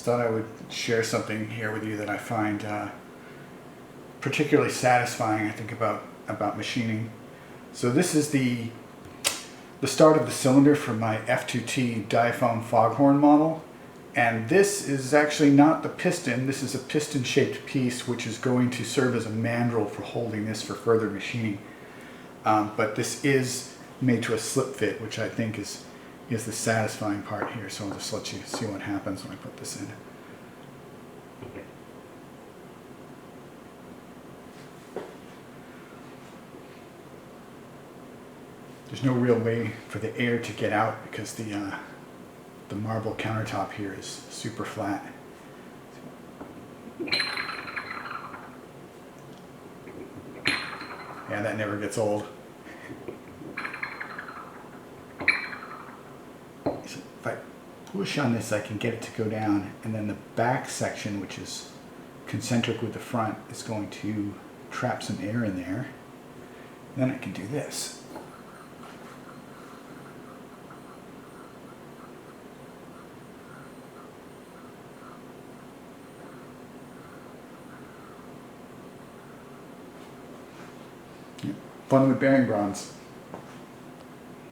thought I would share something here with you that I find particularly satisfying, I think, about machining. So this is the start of the cylinder for my F2T Diaphone foghorn model. And this is actually not the piston. This is a piston-shaped piece which is going to serve as a mandrel for holding this for further machining. But this is made to a slip fit, which I think is the satisfying part here. So I'll just let you see what happens when I put this in. There's no real way for the air to get out because the marble countertop here is super flat. Yeah, that never gets old. So if I push on this, I can get it to go down, and then the back section, which is concentric with the front, is going to trap some air in there. Then I can do this. Fun with bearing bronze.